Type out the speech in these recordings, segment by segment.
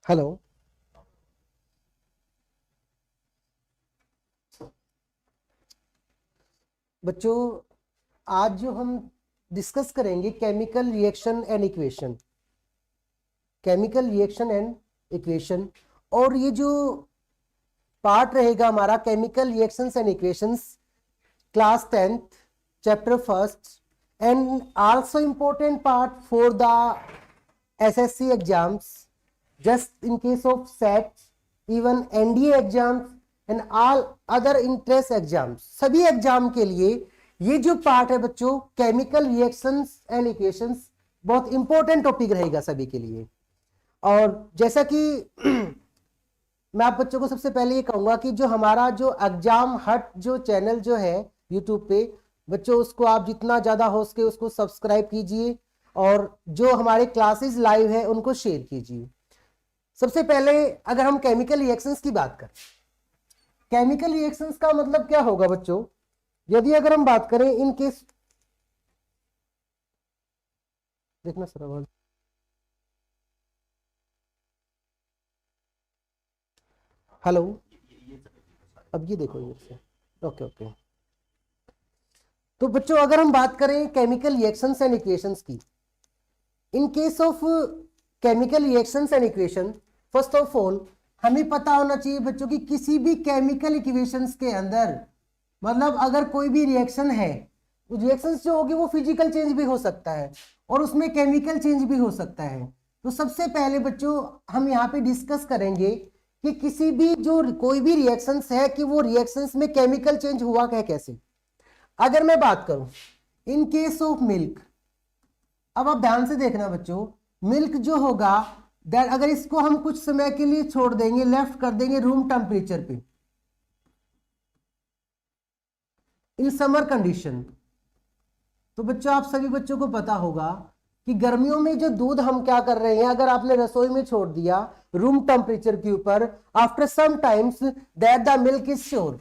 Hello. बच्चों, आज जो हम डिस्कस करेंगे chemical reaction and equation, chemical reaction and equation. और ये जो पार्ट रहेगा हमारा chemical reactions and equations, class 10th chapter first, and also important part for the SSC exams, just in case of set, even NDA exams and all other entrance exams. सभी exam के लिए ये जो part है बच्चों, chemical reactions and equations, बहुत important topic रहेगा सभी के लिए। और जैसा कि मैं आप बच्चों को सबसे पहले ये कहूंगा कि जो हमारा जो एग्जाम हट जो चैनल जो है यूट्यूब पे, बच्चों उसको आप जितना ज्यादा हो सके उसको सब्सक्राइब कीजिए, और जो हमारे क्लासेस लाइव है उनको शेयर कीजिए। सबसे पहले अगर हम केमिकल रिएक्शंस की बात करें, केमिकल रिएक्शंस का मतलब क्या होगा बच्चों? यदि अगर हम बात करें इन केस, देखना सर आवाज, हेलो, अब ये देखो इधर से, ओके ओके। तो बच्चों अगर हम बात करें केमिकल रिएक्शंस एंड इक्वेशंस की, इन case of chemical reactions and equation, first of all हमें पता होना चाहिए बच्चों की किसी भी केमिकल इक्वेशंस के अंदर, मतलब अगर कोई भी रिएक्शन है, रिएक्शंस जो होगी वो फिजिकल चेंज भी हो सकता है और उसमें केमिकल चेंज भी हो सकता है। तो सबसे पहले बच्चों हम यहाँ पे डिस्कस करेंगे कि किसी भी जो कोई भी रिएक्शंस है कि वो रिएक्शंस में केमिकल चेंज हुआ है कैसे। अगर मैं बात करूं इन केस ऑफ मिल्क, अब आप ध्यान से देखना बच्चों, मिल्क जो होगा दैट अगर इसको हम कुछ समय के लिए छोड़ देंगे, लेफ्ट कर देंगे रूम टेम्परेचर पे इन समर कंडीशन, तो बच्चों आप सभी बच्चों को पता होगा कि गर्मियों में जो दूध हम क्या कर रहे हैं, अगर आपने रसोई में छोड़ दिया रूम टेम्परेचर के ऊपर, after some times that the milk is sure,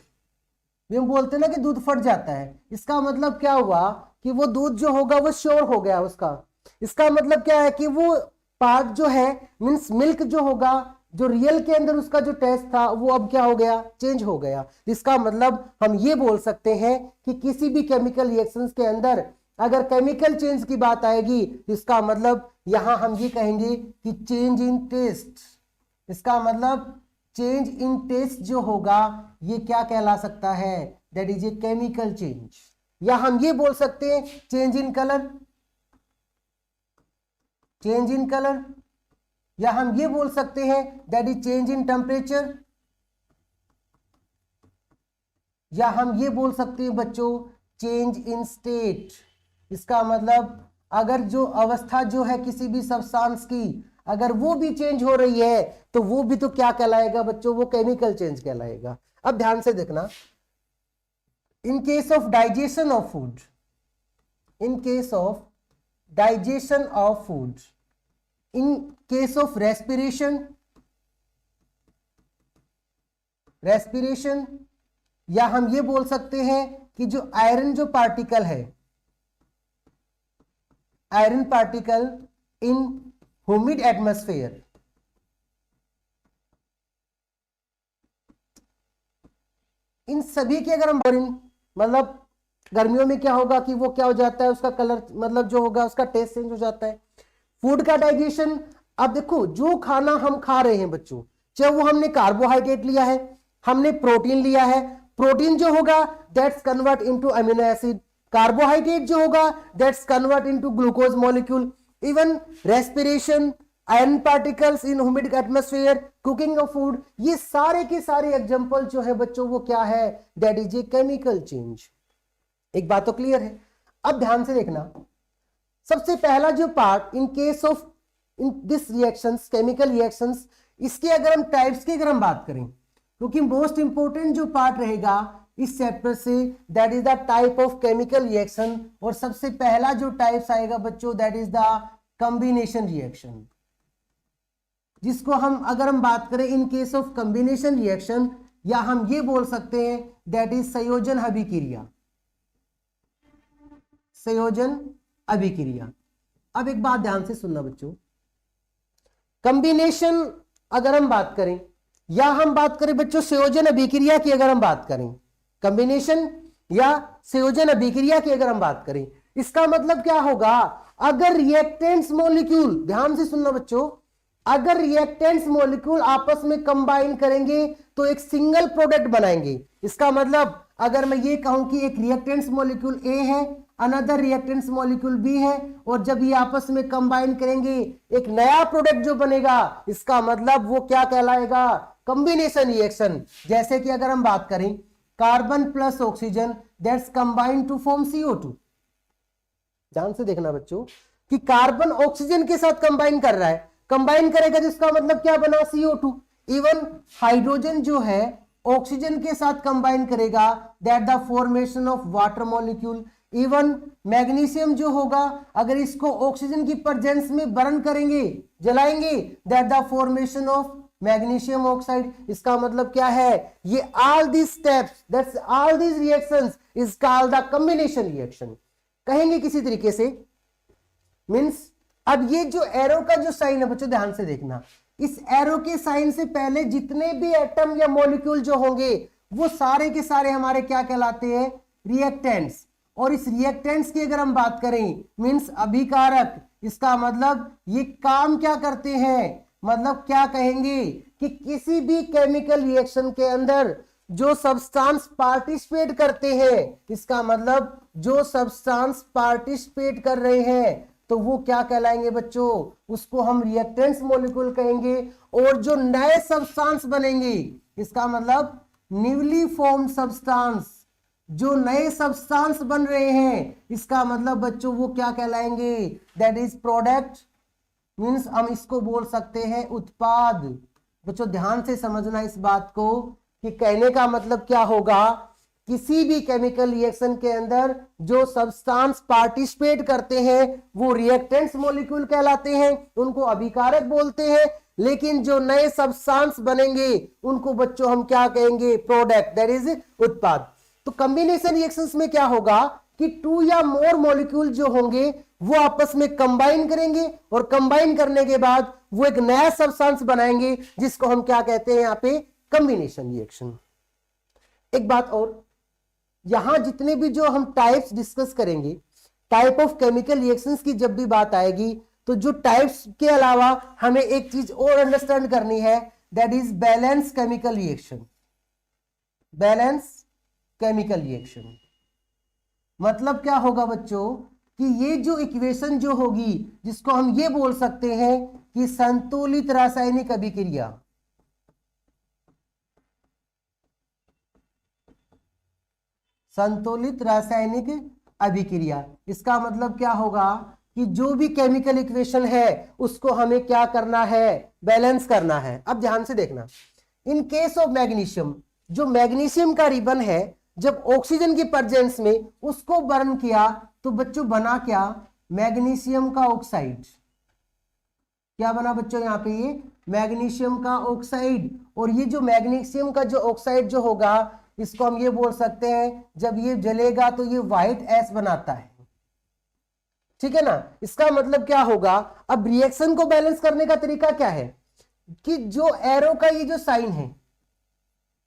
हम बोलते हैं ना कि दूध फट जाता है, इसका मतलब क्या हुआ कि वो दूध जो होगा वो श्योर हो गया उसका। इसका मतलब क्या है कि वो पार्ट जो है मींस मिल्क जो होगा, जो रियल के अंदर उसका जो टेस्ट था वो अब क्या हो गया, चेंज हो गया। इसका मतलब हम ये बोल सकते हैं कि किसी भी केमिकल रिएक्शंस के अंदर अगर केमिकल चेंज की बात आएगी तो इसका मतलब यहां हम ये कहेंगे कि चेंज इन टेस्ट, इसका मतलब चेंज इन टेस्ट जो होगा ये क्या कहला सकता है, that is a chemical change. या हम ये बोल सकते हैं change in colour, change in colour, या हम ये बोल सकते हैं that is change in temperature, या हम ये बोल सकते हैं बच्चों चेंज इन स्टेट। इसका मतलब अगर जो अवस्था जो है किसी भी सब्सटेंस की अगर वो भी चेंज हो रही है तो वो भी तो क्या कहलाएगा बच्चों, वो केमिकल चेंज कहलाएगा। अब ध्यान से देखना, इन case of digestion of food, in case of digestion of food, in case of respiration, respiration, या हम ये बोल सकते हैं कि जो आयरन जो पार्टिकल है, iron particle in humid atmosphere, इन सभी के अगर हम मतलब गर्मियों में क्या होगा कि वो क्या हो जाता है, उसका कलर मतलब जो होगा उसका टेस्ट चेंज हो जाता है। फूड का डाइजेशन, अब देखो जो खाना हम खा रहे हैं बच्चों, चाहे वो हमने कार्बोहाइड्रेट लिया है, हमने प्रोटीन लिया है, प्रोटीन जो होगा that's convert into amino acid, carbohydrate जो होगा that's convert into glucose molecule, even respiration, iron particles in humid atmosphere, cooking of food, ये सारे के सारे एग्जांपल जो है बच्चों वो क्या है, that is a chemical change. एक बात तो क्लियर है। अब ध्यान से देखना, सबसे पहला जो part in case of in this reactions, chemical reactions, इसके अगर हम टाइप्स की अगर हम बात करें, क्योंकि मोस्ट इंपोर्टेंट जो पार्ट रहेगा इस chapter say that is the type of chemical reaction, और सबसे पहला जो टाइप्स आएगा बच्चों that is the combination reaction, जिसको हम अगर हम बात करें इन केस ऑफ कॉम्बिनेशन रिएक्शन, या हम ये बोल सकते हैं दैट इज संयोजन अभिक्रिया, संयोजन अभिक्रिया। अब एक बात ध्यान से सुनना बच्चों, कॉम्बिनेशन अगर हम बात करें, या हम बात करें बच्चों संयोजन अभिक्रिया की, अगर हम बात करें कॉम्बिनेशन या संयोजन अभिक्रिया की अगर हम बात करें, इसका मतलब क्या होगा, अगर रिएक्टेंट्स मॉलिक्यूल, ध्यान से सुनना बच्चों, अगर रिएक्टेंट्स मॉलिक्यूल आपस में कंबाइन करेंगे तो एक सिंगल प्रोडक्ट बनाएंगे। इसका मतलब अगर मैं ये कहूं कि एक रिएक्टेंट्स मॉलिक्यूल ए है, अनदर रिएक्टेंट्स मॉलिक्यूल बी है, और जब ये आपस में कंबाइन करेंगे एक नया प्रोडक्ट जो बनेगा, इसका मतलब वो क्या कहलाएगा, कॉम्बिनेशन रिएक्शन। जैसे कि अगर हम बात करें carbon plus oxygen that's combined to form CO2। ध्यान से देखना बच्चों कि कार्बन ऑक्सीजन के साथ कंबाइन कर रहा है, कंबाइन करेगा जिसका मतलब क्या बना, CO2। इवन हाइड्रोजन जो है ऑक्सीजन के साथ कंबाइन करेगा, that the formation of water molecule. Even magnesium जो होगा, अगर इसको ऑक्सीजन की प्रेजेंस में बर्न करेंगे, जलाएंगे, that the formation of magnesium oxide. इसका मतलब क्या है, ये all these steps, that's all these reactions is called the combination reaction. कहेंगे किसी तरीके से, मींस अब ये जो एरो का जो साइन है बच्चों ध्यान से देखना, इस एरो के साइन से पहले जितने भी एटम या मॉलिक्यूल जो होंगे वो सारे के सारे हमारे क्या कहलाते हैं, रिएक्टेंट्स। और इस रिएक्टेंट्स की अगर हम बात करें मींस अभिकारक, इसका मतलब ये काम क्या करते हैं, मतलब क्या कहेंगे कि किसी भी केमिकल रिएक्शन के अंदर जो सब्सटेंस पार्टिसिपेट करते हैं, इसका मतलब जो सब्सटेंस पार्टिसिपेट कर रहे हैं तो वो क्या कहलाएंगे बच्चों, उसको हम रिएक्टेंट्स मॉलिक्यूल कहेंगे। और जो नए सब्सटेंस बनेंगे, इसका मतलब न्यूली फॉर्म्ड सब्सटेंस, जो नए सब्सटेंस बन रहे हैं, इसका मतलब बच्चों वो क्या कहलाएंगे, दैट इज प्रोडक्ट, मींस हम इसको बोल सकते हैं उत्पाद। बच्चों ध्यान से समझना इस बात को कि कहने का मतलब क्या होगा, किसी भी केमिकल रिएक्शन के अंदर जो सब्सटेंस पार्टिसिपेट करते हैं वो रिएक्टेंट्स मॉलिक्यूल कहलाते हैं, उनको अभिकारक बोलते हैं। लेकिन जो नए सब्सटेंस बनेंगे उनको बच्चों हम क्या कहेंगे, प्रोडक्ट, दैट इज उत्पाद। तो कॉम्बिनेशन रिएक्शंस में क्या होगा कि 2 या मोर मॉलिक्यूल जो होंगे वो आपस में कंबाइन करेंगे, और कंबाइन करने के बाद वो एक नया सब्सटेंस बनाएंगे जिसको हम क्या कहते हैं यहाँ पे, कॉम्बिनेशन रिएक्शन। एक बात और, यहां जितने भी जो हम टाइप्स डिस्कस करेंगे, टाइप ऑफ केमिकल रिएक्शंस की जब भी बात आएगी, तो जो टाइप्स के अलावा हमें एक चीज और अंडरस्टैंड करनी है, that is balance chemical reaction. Balance chemical reaction मतलब क्या होगा बच्चों कि ये जो इक्वेशन जो होगी, जिसको हम ये बोल सकते हैं कि संतुलित रासायनिक अभिक्रिया, संतुलित रासायनिक अभिक्रिया, इसका मतलब क्या होगा कि जो भी केमिकल इक्वेशन है उसको हमें क्या करना है, बैलेंस करना है। अब ध्यान से देखना, इन केस ऑफ मैग्नीशियम, जो मैग्नीशियम का रिबन है, जब ऑक्सीजन की प्रेजेंस में उसको बर्न किया तो बच्चों बना क्या, मैग्नीशियम का ऑक्साइड। क्या बना बच्चों यहाँ पे, ये मैग्नीशियम का ऑक्साइड। और ये जो मैग्नीशियम का जो ऑक्साइड जो होगा, इसको हम ये बोल सकते हैं जब ये जलेगा तो ये व्हाइट ऐश बनाता है, ठीक है ना। इसका मतलब क्या होगा, अब रिएक्शन को बैलेंस करने का तरीका क्या है कि जो एरो का ये जो साइन है,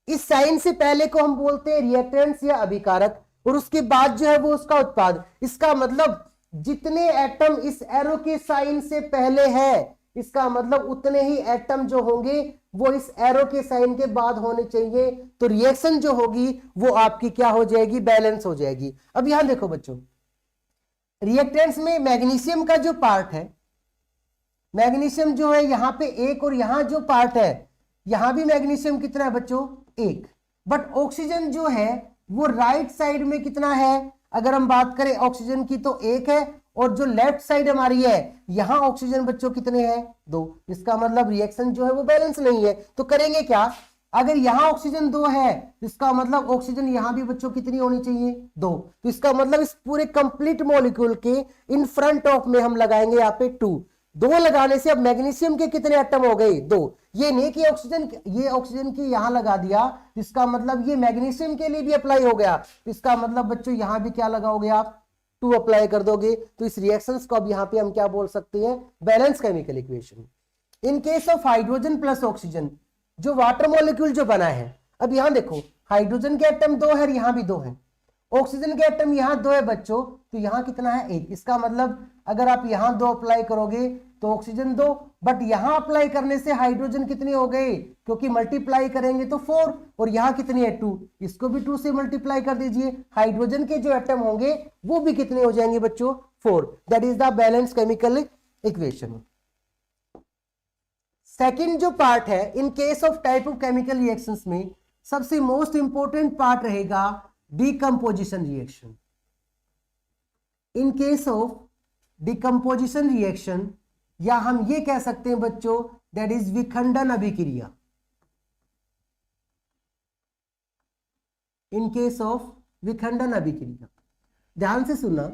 इस साइन से पहले को हम बोलते हैं रिएक्टेंट्स या अभिकारक, और उसके बाद जो है वो उसका उत्पाद। इसका मतलब जितने एटम इस एरो के साइन से पहले है, इसका मतलब उतने ही एटम जो होंगे वो इस एरो के साइन के बाद होने चाहिए, तो रिएक्शन जो होगी वो आपकी क्या हो जाएगी, बैलेंस हो जाएगी। अब यहां देखो बच्चों, रिएक्टेंट्स में मैग्नीशियम का जो पार्ट है, मैग्नीशियम जो है यहां पे एक, और यहां जो पार्ट है यहां भी मैग्नीशियम कितना है बच्चों, एक। बट ऑक्सीजन जो है वो राइट साइड में कितना है, अगर हम बात करें ऑक्सीजन की तो एक है, और जो लेफ्ट साइड हमारी है यहां ऑक्सीजन बच्चों कितने हैं, 2। इसका मतलब रिएक्शन जो है वो बैलेंस नहीं है। तो करेंगे क्या, अगर यहां ऑक्सीजन 2 है, इसका मतलब ऑक्सीजन यहां भी बच्चों कितनी होनी चाहिए, 2। तो इसका मतलब इस पूरे कंप्लीट मॉलिक्यूल के इन फ्रंट ऑफ में हम लगाएंगे यहाँ पे 2। 2 लगाने से अब मैग्नीशियम के कितने एटम हो गए, 2। ये नहीं कि ये ऑक्सीजन की यहां लगा दिया, इसका मतलब ये मैग्नीशियम के लिए भी अप्लाई हो गया, इसका मतलब बच्चों यहां भी क्या लगाओगे आप, 2 अप्लाई कर दोगे। तो इस रिएक्शंस को अब यहां पे हम क्या बोल सकते हैं, balance chemical equation. In case of hydrogen plus oxygen, जो वाटर मॉलिक्यूल जो बना है, अब यहां देखो हाइड्रोजन के एटम 2 है और यहां भी 2 है, ऑक्सीजन के एटम यहां 2 है बच्चों, तो यहां कितना है 1। इसका मतलब अगर आप यहां 2 अप्लाई करोगे तो ऑक्सीजन 2, बट यहां अप्लाई करने से हाइड्रोजन कितने हो गए, क्योंकि मल्टीप्लाई करेंगे तो 4, और यहां कितनी है 2, इसको भी 2 से मल्टीप्लाई कर दीजिए, हाइड्रोजन के जो एटम होंगे वो भी कितने हो जाएंगे बच्चों 4। That is the balance chemical equation. Second जो पार्ट है in case of type of chemical reactions में सबसे मोस्ट इंपॉर्टेंट पार्ट रहेगा decomposition reaction. In case of decomposition reaction, या हम ये कह सकते हैं बच्चों दैट इज विखंडन अभिक्रिया। इन केस ऑफ विखंडन अभिक्रिया, ध्यान से सुनना,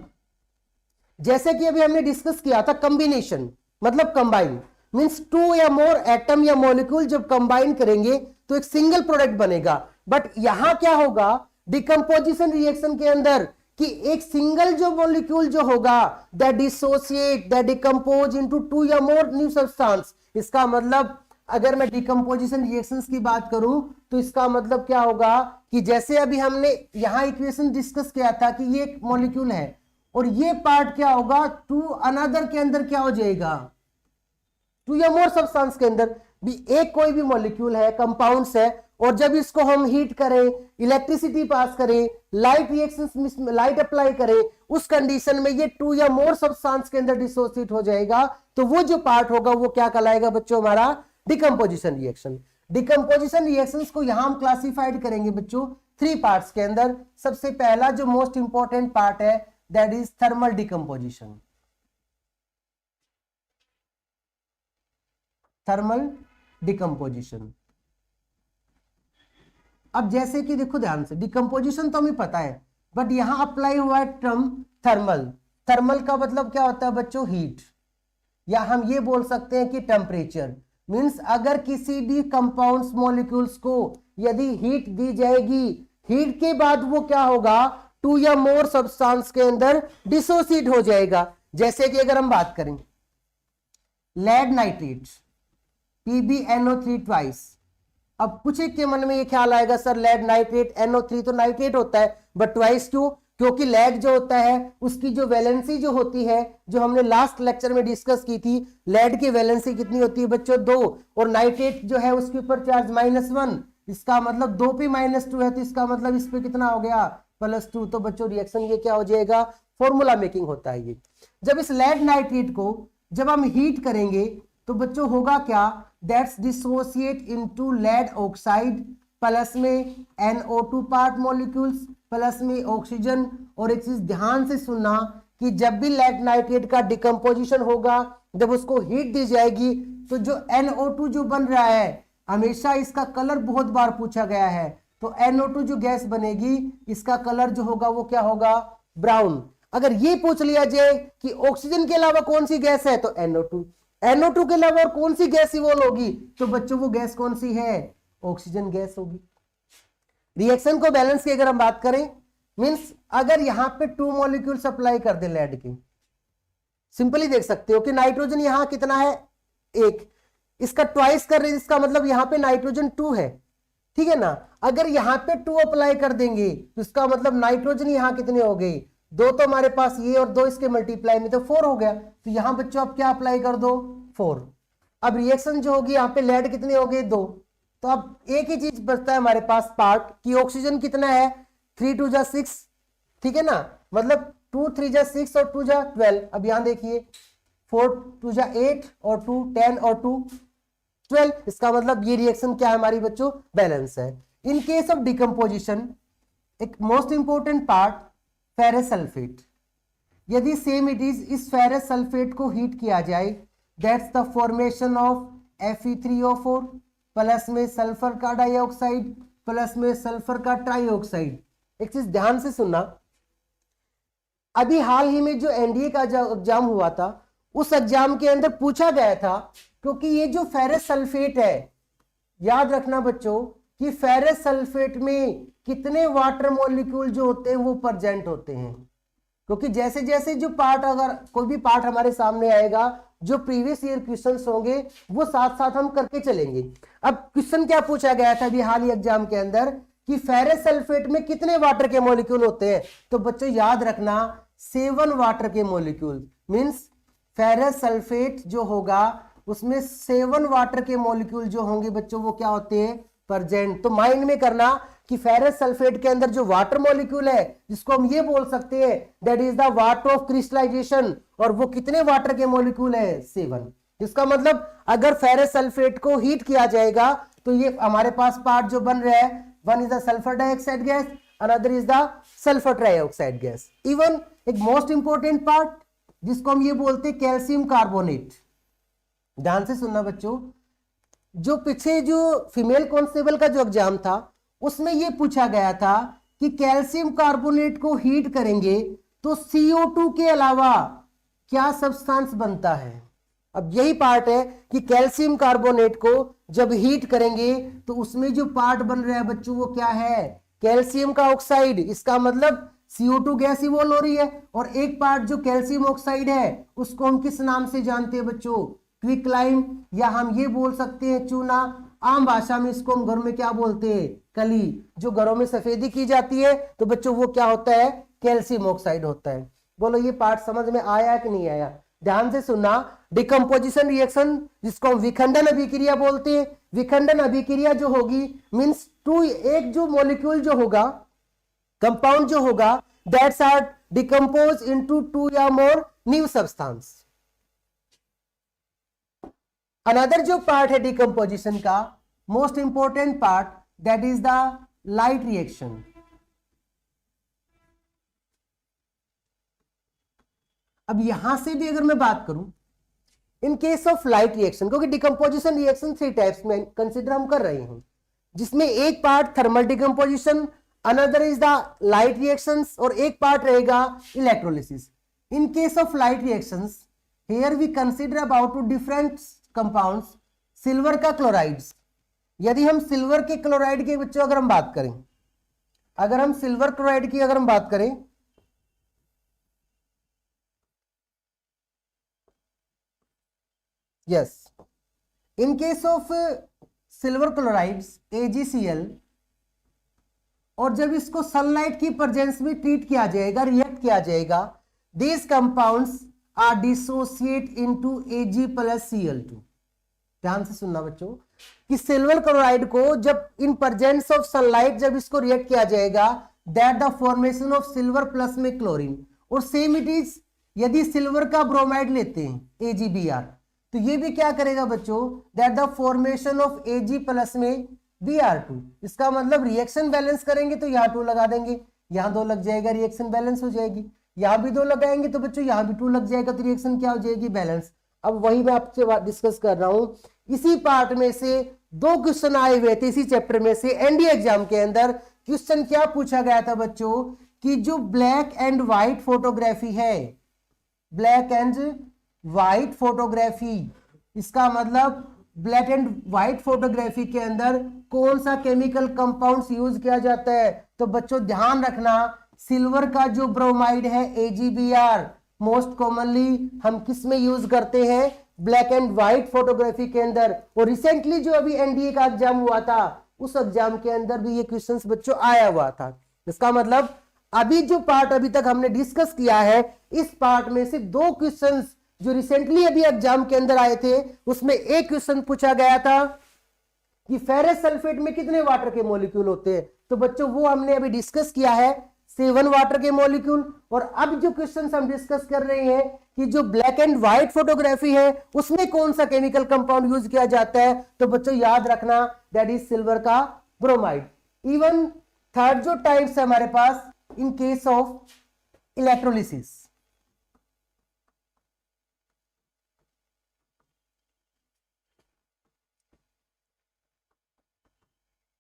जैसे कि अभी हमने डिस्कस किया था कंबिनेशन मतलब कंबाइन, मींस 2 या मोर एटम या मॉलिक्यूल जब कंबाइन करेंगे तो एक सिंगल प्रोडक्ट बनेगा। बट यहां क्या होगा डिकम्पोजिशन रिएक्शन के अंदर कि एक सिंगल जो मॉलिक्यूल जो होगा that dissociate that decompose into 2 या मोर न्यू सब्सटेंस। इसका मतलब अगर मैं डिकम्पोजिशन रिएक्शंस की बात करूं तो इसका मतलब क्या होगा कि जैसे अभी हमने यहां इक्वेशन डिस्कस किया था कि ये एक मॉलिक्यूल है और ये पार्ट क्या होगा 2 अनदर के अंदर क्या हो जाएगा 2 या मोर सब्सटेंस के अंदर भी एक कोई भी मॉलिक्यूल है कंपाउंड्स है, और जब इसको हम हीट करें इलेक्ट्रिसिटी पास करें लाइट रिएक्शंस लाइट अप्लाई करें उस कंडीशन में ये 2 या मोर सब्सटेंस के अंदर डिसोसिएट हो जाएगा, तो वो जो पार्ट होगा वो क्या कहलाएगा बच्चों हमारा डिकम्पोजिशन रिएक्शन। डिकम्पोजिशन रिएक्शंस को यहां हम क्लासिफाइड करेंगे बच्चों 3 पार्ट्स के अंदर। सबसे पहला जो मोस्ट इंपॉर्टेंट पार्ट है that is thermal decomposition. Thermal decomposition, अब जैसे कि देखो ध्यान से, डिकम्पोजिशन तो हमें पता है बट यहां अप्लाई हुआ है टर्म थर्मल। थर्मल का मतलब क्या होता है बच्चों हीट, या हम ये बोल सकते हैं कि टेम्परेचर। मींस अगर किसी भी कंपाउंड्स मॉलिक्यूल्स को यदि हीट दी जाएगी, हीट के बाद वो क्या होगा 2 या मोर सब्सटेंस के अंदर डिसोसिएट हो जाएगा। जैसे कि अगर हम बात करें लेड नाइट्रेट PbNO3 ट्वाइस, अब कुछ एक के मन में ये ख्याल आएगा सर लेड नाइट्रेट NO3 तो नाइट्रेट होता है बट ट्वाइस क्यों, क्योंकि लेड जो होता है उसकी जो वैलेंसी जो होती है जो हमने लास्ट लेक्चर में डिस्कस की थी, लेड की वैलेंसी कितनी होती है बच्चों 2, और नाइट्रेट जो है उसके ऊपर चार्ज -1, इसका मतलब 2 पे -2 है तो इसका मतलब इस पे कितना हो गया +2। तो बच्चों रिएक्शन ये क्या हो जाएगा फॉर्मूला मेकिंग होता है ये। जब इस लेड नाइट्रेट को जब हम हीट करेंगे तो बच्चों होगा क्या that's dissociate into lead oxide, plus में NO2 पार्ट मॉलिक्यूल्स, प्लस में ऑक्सीजन। और एक चीज ध्यान से सुनना कि जब भी लेड नाइट्रेट का डिकम्पोजिशन होगा जब उसको हीट दी जाएगी तो जो NO2 जो बन रहा है हमेशा इसका कलर बहुत बार पूछा गया है, तो NO2 जो गैस बनेगी इसका कलर जो होगा वो क्या होगा ब्राउन। अगर ये पूछ लिया जाए कि ऑक्सीजन के अलावा कौन सी गैस है तो NO2 के अलावा और कौन सी गैस इवॉल्व होगी तो बच्चों वो गैस कौन सी है ऑक्सीजन गैस होगी। रिएक्शन को बैलेंस की अगर हम बात करें मींस अगर यहां पे 2 मॉलिक्यूल सप्लाई कर दे लेड के, सिंपली देख सकते हो कि नाइट्रोजन यहां कितना है 1, इसका ट्वाइस कर रहे हैं, इसका मतलब यहां पे नाइट्रोजन 2 है, ठीक है ना। अगर यहां पे 2 अप्लाई कर देंगे तो इसका मतलब नाइट्रोजन यहां कितने हो गए 2, तो हमारे पास ये और 2 इसके मल्टीप्लाई में तो 4 हो गया, तो यहां बच्चों आप क्या अप्लाई कर दो 4। अब रिएक्शन जो होगी यहाँ पे लेड कितने हो गए 2, तो अब एक ही चीज बचता है हमारे पास पार्ट कि ऑक्सीजन कितना है 3 2 जा 6, ठीक है ना, मतलब 2 3 जा 6 और 2 जा 12। अब यहां देखिए 4 2 जा 8 और 2 10 और 2 12, इसका मतलब ये रिएक्शन क्या है हमारी बच्चों बैलेंस है। इन केस ऑफ डिकम्पोजिशन एक most important part ferrous sulphate, यदि सेम इट इज इस फेरस सल्फेट को हीट किया जाए that's the formation of Fe3O4 plus में सल्फर का डाइऑक्साइड प्लस में सल्फर का ट्राइऑक्साइड। एक चीज ध्यान से सुनना, अभी हाल ही में जो एनडीए का एग्जाम हुआ था उस एग्जाम के अंदर पूछा गया था, क्योंकि ये जो फेरस सल्फेट है याद रखना बच्चों कि फेरस सल्फेट में कितने वाटर मॉलिक्यूल जो होते हैं वो प्रेजेंट होते हैं। क्योंकि जैसे जैसे जो पार्ट, अगर कोई भी पार्ट हमारे सामने आएगा, जो प्रीवियस ईयर क्वेश्चंस होंगे वो साथ साथ हम करके चलेंगे। अब क्वेश्चन क्या पूछा गया था अभी हाल ही एग्जाम के अंदर कि फेरस सल्फेट में कितने वाटर के मॉलिक्यूल होते हैं? तो बच्चों याद रखना 7 वाटर के मॉलिक्यूल, मींस फेरस सल्फेट जो होगा उसमें 7 वाटर के मॉलिक्यूल जो होंगे बच्चों वो क्या होते हैं? प्रेजेंट। तो माइंड में करना कि फेरस सल्फेट के अंदर जो वाटर मॉलिक्यूल है जिसको हम ये बोल सकते हैं that is the water of crystallization, और वो कितने वाटर के मॉलिक्यूल है? 7। इसका मतलब अगर फेरस सल्फेट को हीट किया जाएगा तो ये हमारे पास पार्ट जो बन रहा है, one is the sulphur dioxide gas, another is the sulphur trioxide gas. Even एक मोस्ट इंपॉर्टेंट पार्ट जिसको हम ये बोलते हैं कैल्शियम कार्बोनेट। ध्यान से सुनना बच्चों, जो पीछे जो फीमेल कांस्टेबल का जो एग्जाम था उसमें यह पूछा गया था कि कैल्शियम कार्बोनेट को हीट करेंगे तो CO2 के अलावा क्या सब्सटेंस बनता है? अब यही पार्ट है कि कैल्शियम कार्बोनेट को जब हीट करेंगे तो उसमें जो पार्ट बन रहा है बच्चों वो क्या है? कैल्शियम का ऑक्साइड। इसका मतलब CO2 गैस इवॉल्व हो रही है, और एक पार्ट जो कैल्शियम ऑक्साइड है उसको हम किस नाम से जानते हैं बच्चों? क्विकलाइम, या हम ये बोल सकते हैं चूना। आम भाषा में इसको हम घरों में क्या बोलते हैं? कली। जो घरों में सफेदी की जाती है तो बच्चों वो क्या होता है? कैल्शियम ऑक्साइड होता है। बोलो ये पार्ट समझ में आया कि नहीं आया? ध्यान से सुनना। डिकम्पोजिशन रिएक्शन जिसको हम विखंडन अभिक्रिया बोलते हैं, विखंडन अभिक्रिया जो होगी मीन्स एक जो मॉलिक्यूल जो होगा, कंपाउंड जो होगा, दैट्स आर डिकम्पोज इनटू 2 या मोर न्यू सब्सटेंस। अनदर जो पार्ट है डिकम्पोजिशन का most important part, that is the light reaction. अब यहां से भी अगर मैं बात करूं in case of light reaction, क्योंकि डिकम्पोजिशन रिएक्शन 3 टाइप्स में कंसिडर हम कर रहे हैं, जिसमें एक part thermal decomposition, another is the light reactions, और एक पार्ट रहेगा electrolysis. In case of light reactions here we consider about to different compounds. Silver का क्लोराइड्स, यदि हम सिल्वर के क्लोराइड के बच्चों अगर हम बात करें, अगर हम सिल्वर क्लोराइड की अगर हम बात करें, yes, in case of silver chlorides AgCl, और जब इसको सनलाइट की प्रेजेंस में ट्रीट किया जाएगा, रिएक्ट किया जाएगा, these compounds are dissociate into Ag plus Cl2। ध्यान से सुनना बच्चों कि सिल्वर क्लोराइड को जब इन प्रेजेंस ऑफ सनलाइट जब इसको रिएक्ट किया जाएगा, that the formation of silver plus में क्लोरीन, और सेम इट इज यदि सिल्वर का ब्रोमाइड लेते हैं AgBr, तो ये भी क्या करेगा बच्चों? That the formation of Ag plus में Br2। इसका मतलब रिएक्शन बैलेंस करेंगे तो यहाँ 2 लगा देंगे, यहाँ 2 लग जाएगा, रिएक्शन बैलेंस हो जाएगी। यहाँ भी 2 लगाएंगे तो बच्चों यहाँ भी 2 लग जाएगा, तो रिएक्शन क्या हो जाएगी? बैलेंस। अब वही मैं आपसे डिस्कस कर रहा हूं, इसी पार्ट में से 2 क्वेश्चन आए हुए थे इसी चैप्टर में से। एनडीए एग्जाम के अंदर क्वेश्चन क्या पूछा गया था बच्चों कि जो ब्लैक एंड व्हाइट फोटोग्राफी है, ब्लैक एंड व्हाइट फोटोग्राफी, इसका मतलब ब्लैक एंड व्हाइट फोटोग्राफी के अंदर कौन सा केमिकल कंपाउंड्स यूज किया जाता है? तो बच्चों ध्यान रखना, सिल्वर का जो ब्रोमाइड है AgBr मोस्ट कॉमनली हम किस में यूज करते हैं? ब्लैक एंड व्हाइट फोटोग्राफी के अंदर। और रिसेंटली जो अभी एनडीए का एग्जाम हुआ था उस एग्जाम के अंदर भी ये क्वेश्चंस बच्चों आया हुआ था। इसका मतलब अभी जो पार्ट अभी तक हमने डिस्कस किया है, इस पार्ट में से 2 क्वेश्चंस जो रिसेंटली अभी एग्जाम के अंदर आए थे, उसमें एक क्वेश्चन पूछा गया था कि फेरस सल्फेट में कितने वाटर के मॉलिक्यूल होते हैं। तो बच्चों वो हमने अभी डिस्कस किया है 7 वाटर के मॉलिक्यूल। और अब जो क्वेश्चन हम डिस्कस कर रहे हैं कि जो ब्लैक एंड व्हाइट फोटोग्राफी है उसमें कौन सा केमिकल कंपाउंड यूज किया जाता है? तो बच्चों याद रखना दैट इज सिल्वर का ब्रोमाइड। इवन थर्ड जो टाइप्स है हमारे पास in case of electrolysis,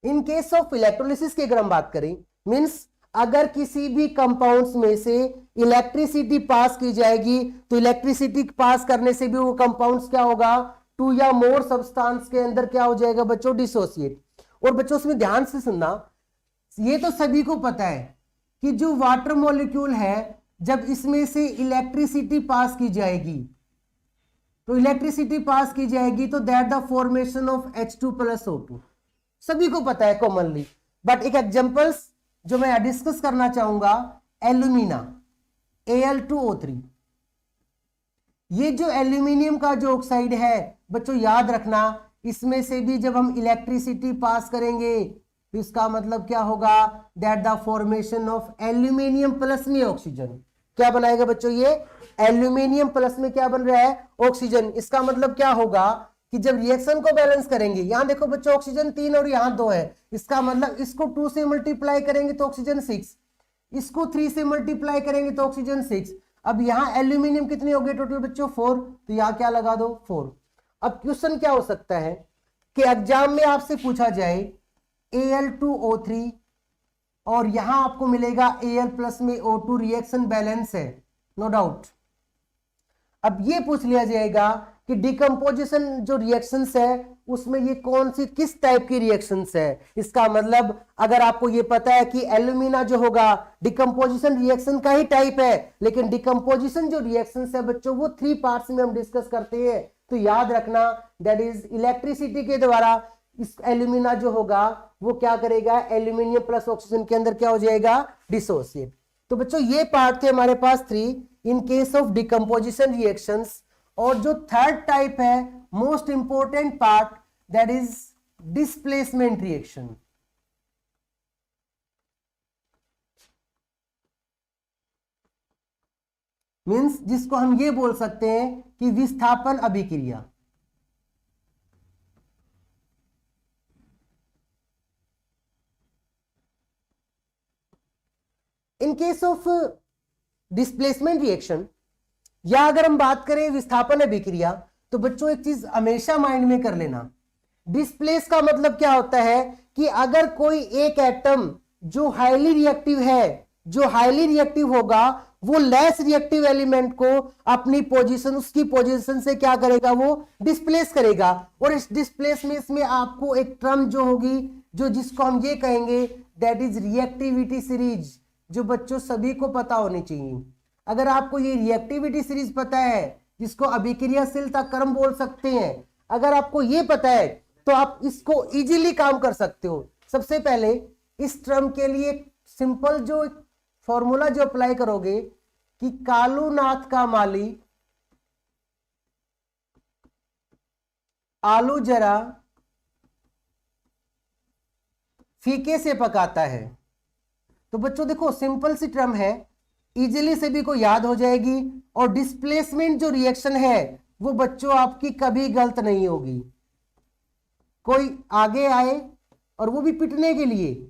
in case of electrolysis की अगर हम बात करें, मींस अगर किसी भी कंपाउंड्स में से इलेक्ट्रिसिटी पास की जाएगी तो इलेक्ट्रिसिटी पास करने से भी वो कंपाउंड्स क्या होगा? 2 या मोर सब्सटेंस के अंदर क्या हो जाएगा बच्चों? डिसोसिएट। और बच्चों उसमें ध्यान से सुनना, ये तो सभी को पता है कि जो वाटर मॉलिक्यूल है जब इसमें से इलेक्ट्रिसिटी पास की जाएगी, तो इलेक्ट्रिसिटी पास की जाएगी तो that the formation of H2 plus O2, सभी को पता है कॉमनली। बट एक एग्जांपल्स जो मैं डिस्कस करना चाहूंगा, एल्यूमिना Al2O3, ये जो एल्यूमिनियम का जो ऑक्साइड है बच्चों याद रखना, इसमें से भी जब हम इलेक्ट्रिसिटी पास करेंगे तो इसका मतलब क्या होगा, that the formation of aluminium plus में ऑक्सीजन। क्या बनाएगा बच्चों, ये एल्यूमिनियम प्लस में क्या बन रहा है, ऑक्सीजन। इसका मतलब क्या होगा कि जब रिएक्शन को बैलेंस करेंगे, यहां देखो बच्चों ऑक्सीजन 3 और यहां 2 है, इसका मतलब इसको 2 से मल्टीप्लाई करेंगे तो ऑक्सीजन 6, इसको 3 से मल्टीप्लाई करेंगे तो ऑक्सीजन 6। अब यहां एल्यूमिनियम कितनी हो गई टोटल बच्चों 4, तो यहां क्या लगा दो 4। अब क्वेश्चन क्या हो सकता है कि एग्जाम में आपसे पूछा जाए Al2O3 और यहां आपको मिलेगा Al प्लस में O2, रिएक्शन बैलेंस है, नो डाउट। अब ये पूछ लिया जाएगा कि डिकम्पोजिशन जो रिएक्शंस है उसमें ये कौन सी किस टाइप की रिएक्शंस है। इसका मतलब अगर आपको ये पता है कि एल्यूमिना जो होगा डिकम्पोजिशन रिएक्शन का ही टाइप है, लेकिन डिकम्पोजिशन जो रिएक्शंस है बच्चों वो 3 पार्ट्स में हम डिस्कस करते हैं, तो याद रखना दैट इज इलेक्ट्रिसिटी के द्वारा इस एल्यूमिना जो होगा वो क्या करेगा, एल्यूमिनियम प्लस ऑक्सीजन के अंदर क्या हो जाएगा, डिसोसिएट। तो बच्चों ये पार्ट थे हमारे पास 3 इन केस ऑफ डिकम्पोजिशन रिएक्शंस। और जो थर्ड टाइप है most important part, that is displacement reaction. Means जिसको हम ये बोल सकते हैं कि विस्थापन अभिक्रिया। इन केस ऑफ डिस्प्लेसमेंट रिएक्शन या अगर हम बात करें विस्थापन अभिक्रिया, तो बच्चों एक चीज हमेशा माइंड में कर लेना, डिस्प्लेस का मतलब क्या होता है कि अगर कोई एक एटम जो हाईली रिएक्टिव है, जो हाईली रिएक्टिव होगा वो लेस रिएक्टिव एलिमेंट को अपनी पोजीशन, उसकी पोजीशन से क्या करेगा, वो डिस्प्लेस करेगा। और इस डिस्प्लेसमेंट में आपको एक टर्म जो होगी, जो जिसको हम ये कहेंगे दैट इज रिएक्टिविटी सीरीज, जो बच्चों सभी को पता होनी चाहिए। अगर आपको ये रिएक्टिविटी सीरीज पता है, जिसको अभिक्रियाशीलता क्रम बोल सकते हैं, अगर आपको ये पता है तो आप इसको इजीली काम कर सकते हो। सबसे पहले इस टर्म के लिए सिंपल जो फॉर्मूला जो अप्लाई करोगे कि कालूनाथ का माली आलू जरा फीके से पकाता है। तो बच्चों देखो सिंपल सी टर्म है, इजीली सभी को याद हो जाएगी। और डिस्प्लेसमेंट जो रिएक्शन है वो बच्चों आपकी कभी गलत नहीं होगी। कोई आगे आए और वो भी पिटने के लिए,